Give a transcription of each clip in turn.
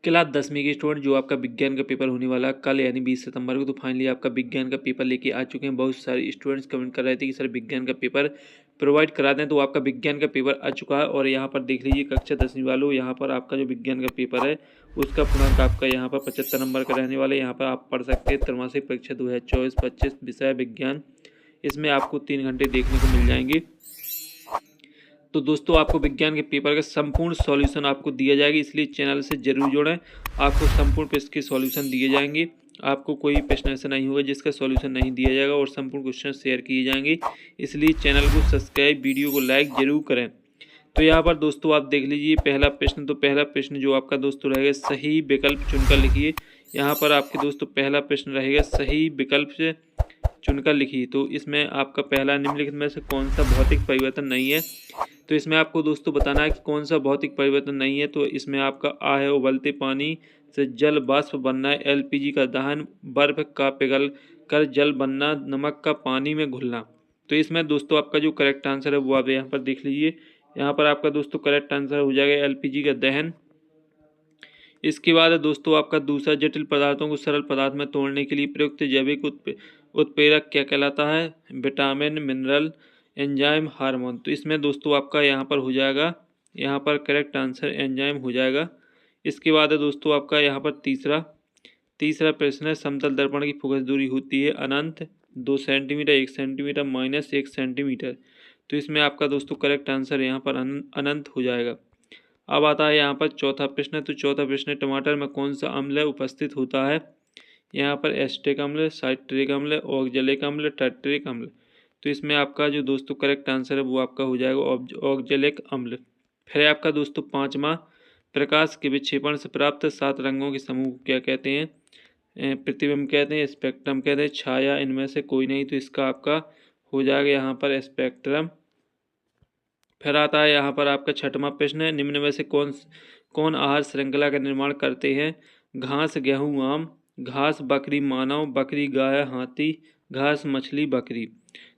Class 10वीं के student जो आपका विज्ञान का पेपर होने वाला कल यानी 20 सितंबर को, तो फाइनली आपका विज्ञान का पेपर लेके आ चुके हैं। बहुत सारे स्टूडेंट्स कमेंट कर रहे थे कि सर विज्ञान का पेपर प्रोवाइड करा दें, तो आपका विज्ञान का पेपर आ चुका है। और यहाँ पर देख लीजिए कक्षा 10वीं वालों, यहाँ पर आपका जो विज्ञान का पेपर है उसका पूर्णांक आपका यहाँ पर 75 नंबर का रहने वाला है। यहाँ पर आप पढ़ सकते हैं त्रैमासिक परीक्षा 2024-25 विषय विज्ञान। इसमें आपको 3 घंटे देखने को मिल जाएंगे। तो दोस्तों आपको विज्ञान के पेपर का संपूर्ण सॉल्यूशन आपको दिया जाएगा, इसलिए चैनल से जरूर जुड़ें। आपको संपूर्ण प्रश्न के सॉल्यूशन दिए जाएंगे। आपको कोई प्रश्न ऐसा नहीं होगा जिसका सॉल्यूशन नहीं दिया जाएगा, और संपूर्ण क्वेश्चन शेयर किए जाएंगे। इसलिए चैनल को सब्सक्राइब, वीडियो को लाइक जरूर करें। तो यहाँ पर दोस्तों आप देख लीजिए पहला प्रश्न। तो पहला प्रश्न जो आपका दोस्तों रहेगा, सही विकल्प चुनकर लिखिए। यहाँ पर आपके दोस्तों पहला प्रश्न रहेगा, सही विकल्प से चुनकर लिखिए। तो इसमें आपका पहला निम्नलिखित में से कौन सा भौतिक परिवर्तन नहीं है। तो इसमें आपको दोस्तों बताना है कि कौन सा भौतिक परिवर्तन नहीं है। तो इसमें आपका आ है, उबलते पानी से जल वाष्प बनना, एलपीजी का दहन, बर्फ का पिघल कर जल बनना, नमक का पानी में घुलना। तो इसमें दोस्तों आपका जो करेक्ट आंसर है वो आप यहाँ पर देख लीजिए। यहाँ पर आपका दोस्तों करेक्ट आंसर हो जाएगा एलपीजी का दहन। इसके बाद है दोस्तों आपका दूसरा, जटिल पदार्थों को सरल पदार्थ में तोड़ने के लिए प्रयुक्त जैविक उत्प्रेरक क्या कहलाता है। Vitamin, mineral, enzyme, hormone. तो इसमें दोस्तों आपका यहाँ पर हो जाएगा, यहाँ पर करेक्ट आंसर एंजाइम हो जाएगा। इसके बाद है दोस्तों आपका यहाँ पर तीसरा प्रश्न है, समतल दर्पण की फोकस दूरी होती है अनंत, 2 सेंटीमीटर, 1 सेंटीमीटर, -1 सेंटीमीटर। तो इसमें आपका दोस्तों करेक्ट आंसर यहाँ पर अनंत हो जाएगा। अब आता है यहाँ पर चौथा प्रश्न। तो चौथा प्रश्न, टमाटर में कौन सा अम्ल उपस्थित होता है। यहाँ पर एस्टेक अम्ल, साइट्रिक अम्ल, ऑक्जेलिक अम्ल, टर्टरिक अम्ल। तो इसमें आपका जो दोस्तों करेक्ट आंसर है वो आपका हो जाएगा ऑक्जेलिक अम्ल। फिर आपका दोस्तों पांचवा, प्रकाश के विक्षेपण से प्राप्त 7 रंगों के समूह को क्या कहते हैं। प्रतिबिंब कहते हैं, स्पेक्ट्रम कहते हैं, छाया, इनमें से कोई नहीं। तो इसका आपका हो जाएगा यहाँ पर स्पेक्ट्रम। फिर आता है यहाँ पर आपका छठवां प्रश्न है, निम्न में से कौन आहार श्रृंखला का निर्माण करते हैं। घास, गेहूं, आम, घास बकरी मानव, बकरी गाय हाथी, घास मछली बकरी।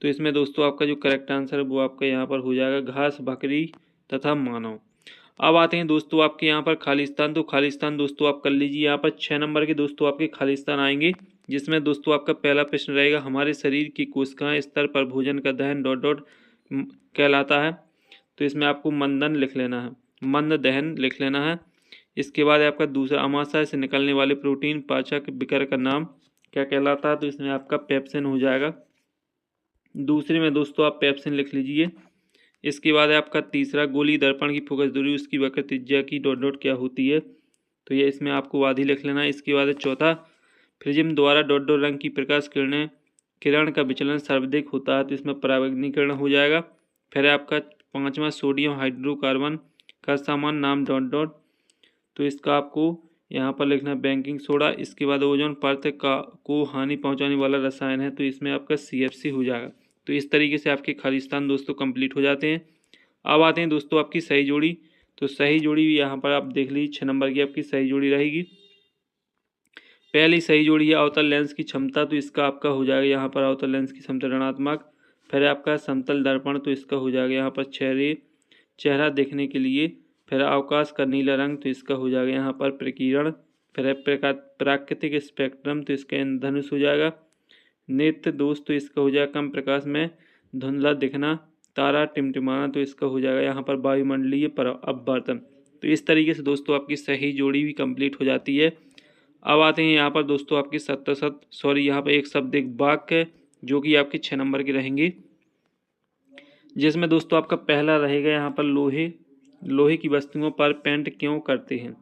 तो इसमें दोस्तों आपका जो करेक्ट आंसर है वो आपका यहाँ पर हो जाएगा घास बकरी तथा मानव। अब आते हैं दोस्तों आपके यहाँ पर खालिस्तान। तो खालिस्तान दोस्तों आप कर लीजिए। यहाँ पर 6 नंबर के दोस्तों आपके खालिस्तान आएंगे, जिसमें दोस्तों आपका पहला प्रश्न रहेगा, हमारे शरीर की कोशिकाएं स्तर पर भोजन का दहन डॉट डॉट कहलाता है। तो इसमें आपको मंदन लिख लेना है, मंद दहन लिख लेना है। इसके बाद आपका दूसरा, अमाशय से निकलने वाले प्रोटीन पाचक विकर का नाम क्या कहलाता है। तो इसमें आपका पेप्सिन हो जाएगा। दूसरे में दोस्तों आप पेप्सिन लिख लीजिए। इसके बाद आपका तीसरा, गोली दर्पण की फोकस दूरी उसकी वक्र त्रिज्या की डॉट डॉट क्या होती है। तो ये इसमें आपको आधी लिख लेना है। इसके बाद चौथा, प्रिज्म द्वारा डॉट डॉट रंग की प्रकाश किरण का विचलन सर्वाधिक होता है। तो इसमें परावर्तनीकरण हो जाएगा। फिर आपका पांचवा, सोडियम हाइड्रोकार्बन का सामान्य नाम डॉट डॉट। तो इसका आपको यहाँ पर लिखना है बेकिंग सोडा। इसके बाद ओजोन परत को हानि पहुँचाने वाला रसायन है। तो इसमें आपका CFC हो जाएगा। तो इस तरीके से आपके खालिस्तान दोस्तों कंप्लीट हो जाते हैं। अब आते हैं दोस्तों आपकी सही जोड़ी। तो सही जोड़ी भी यहाँ पर आप देख लीजिए, 6 नंबर की आपकी सही जोड़ी रहेगी। पहली सही जोड़ी है अवतल लेंस की क्षमता। तो इसका आपका हो जाएगा यहाँ पर अवतल लेंस की क्षमता ऋणात्मक। फिर आपका समतल दर्पण। तो इसका हो जाएगा यहाँ पर चेहरा देखने के लिए। फिर अवकाश का नीला रंग। तो इसका हो जाएगा यहाँ पर प्रकीर्ण। फिर प्राकृतिक स्पेक्ट्रम। तो इसका इंद्रधनुष हो जाएगा। नेत्र दोष। तो इसका हो जाएगा कम प्रकाश में धुंधला दिखना। तारा टिमटिमाना। तो इसका हो जाएगा यहाँ पर वायुमंडलीय अपवर्तन। तो इस तरीके से दोस्तों आपकी सही जोड़ी भी कंप्लीट हो जाती है। अब आते हैं यहाँ पर दोस्तों आपकी यहाँ पर एक शब्द एक वाक्य जो कि आपके 6 नंबर के रहेंगे, जिसमें दोस्तों आपका पहला रहेगा यहाँ पर लोहे की वस्तुओं पर पेंट क्यों करते हैं।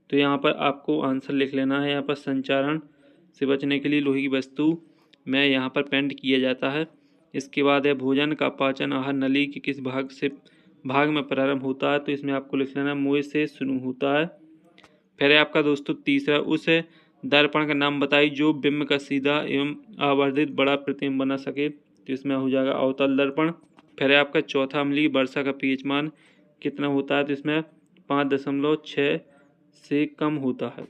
तो यहाँ पर आपको आंसर लिख लेना है। यहाँ पर संचारण से बचने के लिए लोहे की वस्तु में यहाँ पर पेंट किया जाता है। इसके बाद है भोजन का पाचन आहार नली के किस भाग में प्रारंभ होता है। तो इसमें आपको लिख लेना मुंह से शुरू होता है। फिर आपका दोस्तों तीसरा, उस दर्पण का नाम बताइए जो बिंब का सीधा एवं आवर्धित बड़ा प्रतिबिंब बना सके। तो इसमें हो जाएगा अवतल दर्पण। फिर आपका चौथा, अम्लीय वर्षा का pH मान कितना होता है। तो इसमें 5.6 से कम होता है।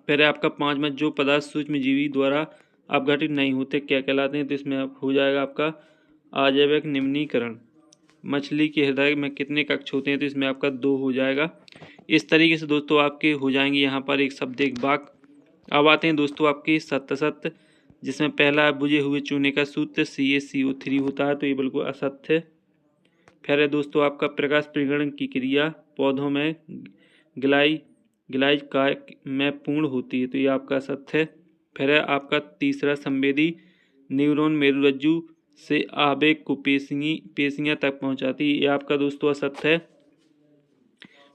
फिर आपका पांचवा, जो पदार्थ सूक्ष्म जीवी द्वारा अपघटित नहीं होते क्या कहलाते हैं। तो इसमें हो जाएगा आपका आजैविक निम्नीकरण। मछली के हृदय में कितने कक्ष होते हैं। तो इसमें आपका 2 हो जाएगा। इस तरीके से दोस्तों आपके हो जाएंगे यहाँ पर एक शब्द एक वाक्य। अब आते हैं दोस्तों आपके सत्य सत्य, जिसमें पहला बुझे हुए चूने का सूत्र CaCO3 होता है, तो ये बिल्कुल असत्य है। फिर है दोस्तों आपका प्रकाश परिगणन की क्रिया पौधों में गिलाइज काय में पूर्ण होती है, तो ये आपका असत्य है। फिर है आपका तीसरा संवेदी न्यूरॉन मेरुरज्जु से आवेग को पेशियां तक पहुंचाती है, ये आपका दोस्तों असत्य है।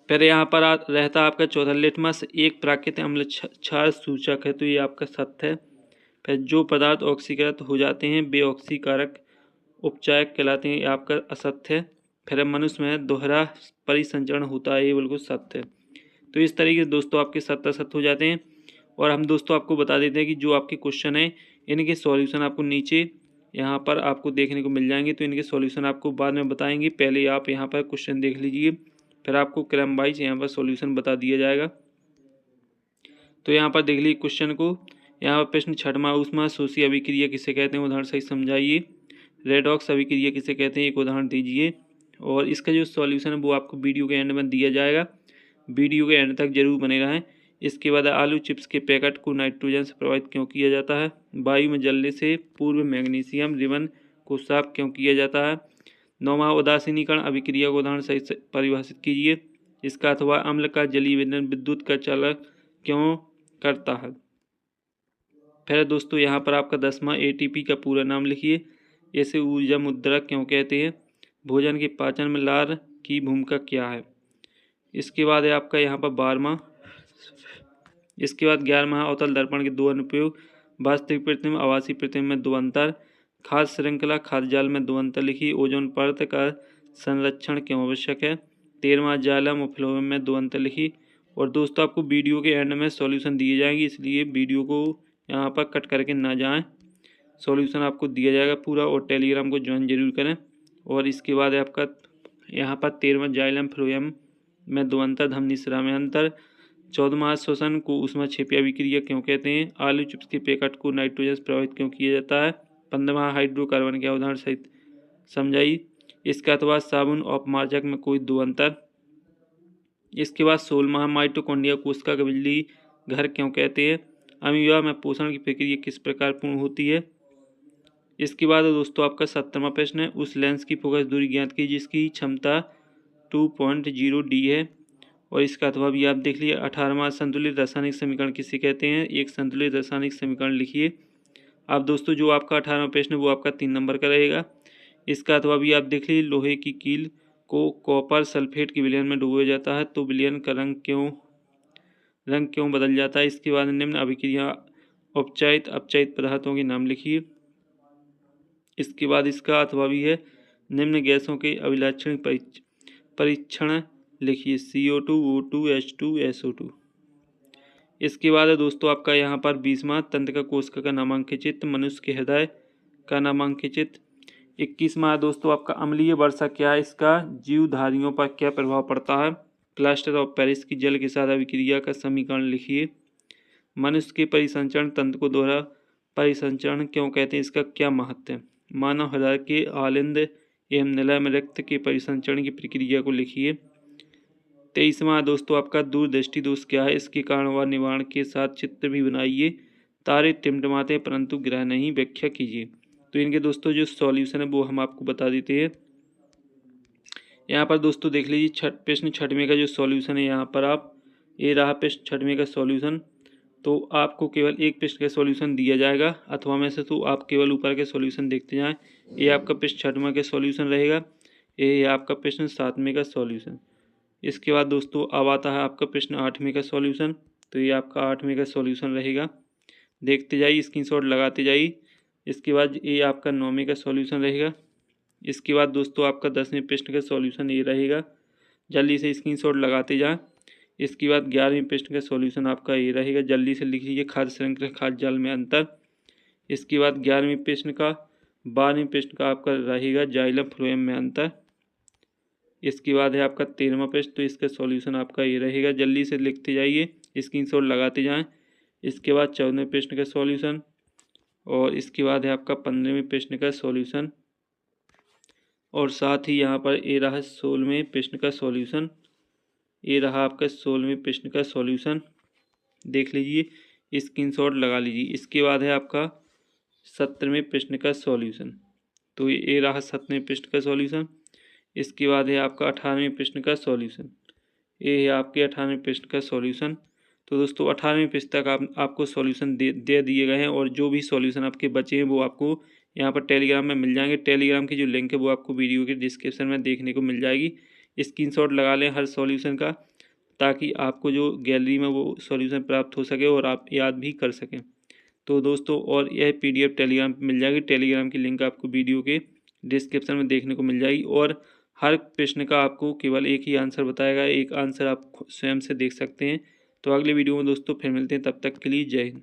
फिर यहाँ पर रहता आपका चौथा लिटमस एक प्राकृतिक अम्ल क्षार सूचक है, तो ये आपका सत्य है। फिर जो पदार्थ ऑक्सीकृत हो जाते हैं वे ऑक्सीकारक उपचायक कहलाते हैं, ये आपका असत्य है। फिर मनुष्य में दोहरा परिसंचरण होता है, ये बिल्कुल सत्य है। तो इस तरीके से दोस्तों आपके सत्य सत्य हो जाते हैं। और हम दोस्तों आपको बता देते हैं कि जो आपके क्वेश्चन है इनके सॉल्यूशन आपको नीचे यहाँ पर आपको देखने को मिल जाएंगे, तो इनके सॉल्यूशन आपको बाद में बताएंगे। पहले आप यहाँ पर क्वेश्चन देख लीजिए, फिर आपको क्रम वाइज यहाँ पर सॉल्यूशन बता दिया जाएगा। तो यहाँ पर देख लीजिए क्वेश्चन को। यहाँ पर प्रश्न छठवां, ऊष्मा शोषी अभिक्रिया किसे कहते हैं, उदाहरण सही समझाइए। रेडॉक्स अभिक्रिया किसे कहते हैं, एक उदाहरण दीजिए। और इसका जो सॉल्यूशन है वो आपको वीडियो के एंड में दिया जाएगा, वीडियो के एंड तक जरूर बने रहें। इसके बाद आलू चिप्स के पैकेट को नाइट्रोजन से प्रभावित क्यों किया जाता है, वायु में जलने से पूर्व मैग्नीशियम रिबन को साफ क्यों किया जाता है। नौवां, उदासीनीकरण अभिक्रिया को उदाहरण सही से परिभाषित कीजिए। इसका अथवा अम्ल का जलीय विघटन विद्युत का चालक क्यों करता है। फिर दोस्तों यहाँ पर आपका 10वां, ATP का पूरा नाम लिखिए। इसे ऊर्जा मुद्रक क्यों कहते हैं। भोजन के पाचन में लार की भूमिका क्या है। इसके बाद है आपका यहाँ पर 12वां। इसके बाद 11वां, अवतल दर्पण के दो अनुप्रयोग। वास्तविक प्रतिबिंब आभासी प्रतिबिंब में दो अंतर। खाद्य श्रृंखला खाद्य जाल में दो अंतर लिखिए। ओजोन परत का संरक्षण क्यों आवश्यक है। 13वां, जाइलम और फ्लोएम में दो अंतर लिखिए। और दोस्तों आपको वीडियो के एंड में सॉल्यूशन दिए जाएंगे, इसलिए वीडियो को यहाँ पर कट करके ना जाएं, सॉल्यूशन आपको दिया जाएगा पूरा। और टेलीग्राम को ज्वाइन जरूर करें। और इसके बाद आपका यहाँ पर 13वां, जाइलम फ्लोएम में दो अंतर, धमनी सिरा में अंतर। 14वां, श्वसन को ऊष्माक्षेपीय अभिक्रिया क्यों कहते हैं। आलू चिप्स के पैकेट को नाइट्रोजन से प्रभावित क्यों किया जाता है। 15वां, हाइड्रोकार्बन के उदाहरण सहित समझाइए। इसका अथवा साबुन और अपमार्जक में कोई दो अंतर। इसके बाद 16वां, माइटोकॉन्ड्रिया कोशिका का बिजली घर क्यों कहते हैं। अमीबा में पोषण की प्रक्रिया किस प्रकार पूर्ण होती है। इसके बाद दोस्तों आपका 17वां प्रश्न है, उस लेंस की फोकस दूरी ज्ञात की जिसकी क्षमता 2.0 D है। और इसका अथवा भी आप देख लीजिए। 18वां, संतुलित रासायनिक समीकरण किसे कहते हैं। एक संतुलित रासायनिक समीकरण लिखिए। अब दोस्तों जो आपका 18वां प्रश्न है वो आपका 3 नंबर का रहेगा। इसका अथवा भी आप देख लीजिए। लोहे की कील को कॉपर सल्फेट की विलयन में डुबोया जाता है तो विलयन का रंग क्यों बदल जाता है। इसके बाद निम्न अभिक्रिया उपचयित अपचयित पदार्थों के नाम लिखिए। इसके बाद इसका अथवा भी है, निम्न गैसों के अभिलाक्षणिक परीक्षण लिखिए। CO2 O2 H2 SO2। इसके बाद है दोस्तों आपका यहाँ पर 20वां, तंत्रिका कोशिका का नामांकित चित्र, मनुष्य के हृदय का नामांकित चित्र। 21वां दोस्तों आपका अम्लीय वर्षा क्या है, इसका जीवधारियों पर क्या प्रभाव पड़ता है। क्लस्टर ऑफ पेरिस की जल के साथ अभिक्रिया का समीकरण लिखिए। मनुष्य के परिसंचरण तंत्र को दोहरा परिसंचरण क्यों कहते हैं, इसका क्या महत्व है। मानव हृदय के आलिंद एवं निलय में रक्त के परिसंचरण की प्रक्रिया को लिखिए। 23वां दोस्तों आपका दूरदृष्टि दोष क्या है, इसके कारण व निवारण के साथ चित्र भी बनाइए। तारे टिमटिमाते परंतु ग्रह नहीं, व्याख्या कीजिए। तो इनके दोस्तों जो सॉल्यूशन है वो हम आपको बता देते हैं। यहाँ पर दोस्तों देख लीजिए प्रश्न 6वें का जो सॉल्यूशन है, यहाँ पर आप ये रहा प्रश्न 6वें का सॉल्यूशन। तो आपको केवल एक प्रश्न का सॉल्यूशन दिया जाएगा अथवा में से, तो आप केवल ऊपर के सॉल्यूशन देखते जाएं। ये आपका प्रश्न 6वां का सॉल्यूशन रहेगा। ये आपका प्रश्न 7वें का सॉल्यूशन। इसके बाद दोस्तों अब आता है आपका प्रश्न 8वें का सॉल्यूशन। तो ये आपका 8वें का सॉल्यूशन रहेगा, देखते जाइए, स्क्रीनशॉट लगाते जाइए। इसके बाद ये आपका 9वें का सॉल्यूशन रहेगा। इसके बाद दोस्तों आपका 10वें प्रश्न का सॉल्यूशन ये रहेगा, जल्दी से स्क्रीनशॉट लगाते जाएं। इसके बाद 11वें प्रश्न का सॉल्यूशन आपका ये रहेगा, जल्दी से लिख लीजिए, खाद्य श्रृंखला खाद्य जाल में अंतर। इसके बाद 11वें प्रश्न का 12वें प्रश्न का आपका रहेगा, जाइलम फ्लोएम में अंतर। इसके बाद है आपका 13वां प्रश्न, तो इसका सॉल्यूशन आपका ये रहेगा, जल्दी से लिखते जाइए, स्क्रीनशॉट लगाते जाएं। इसके बाद 14वें प्रश्न का सॉल्यूशन और इसके बाद है आपका 15वें प्रश्न का सॉल्यूशन और साथ ही यहाँ पर ये रहा 16वें प्रश्न का सॉल्यूशन। ये रहा आपका 16वें प्रश्न का सॉल्यूशन, देख लीजिए, स्क्रीनशॉट लगा लीजिए। इसके बाद है आपका 17वें प्रश्न का सॉल्यूशन, तो ये रहा 17वें प्रश्न का सॉल्यूशन। इसके बाद है आपका 18वें प्रश्न का सॉल्यूशन, ये है आपके 18वें प्रश्न का सॉल्यूशन। तो दोस्तों 18वें पृष्ठ तक आपको सॉल्यूशन दे दिए गए हैं, और जो भी सॉल्यूशन आपके बचे हैं वो आपको यहाँ पर टेलीग्राम में मिल जाएंगे। टेलीग्राम की जो लिंक है वो आपको वीडियो के डिस्क्रिप्शन में देखने को मिल जाएगी। स्क्रीनशॉट लगा लें हर सॉल्यूशन का, ताकि आपको जो गैलरी में वो सॉल्यूशन प्राप्त हो सके और आप याद भी कर सकें। तो दोस्तों और यह PDF टेलीग्राम पर मिल जाएगी। टेलीग्राम की लिंक आपको वीडियो के डिस्क्रिप्शन में देखने को मिल जाएगी, और हर प्रश्न का आपको केवल एक ही आंसर बताएगा, एक आंसर आप स्वयं से देख सकते हैं। तो अगले वीडियो में दोस्तों फिर मिलते हैं, तब तक के लिए जय हिंद।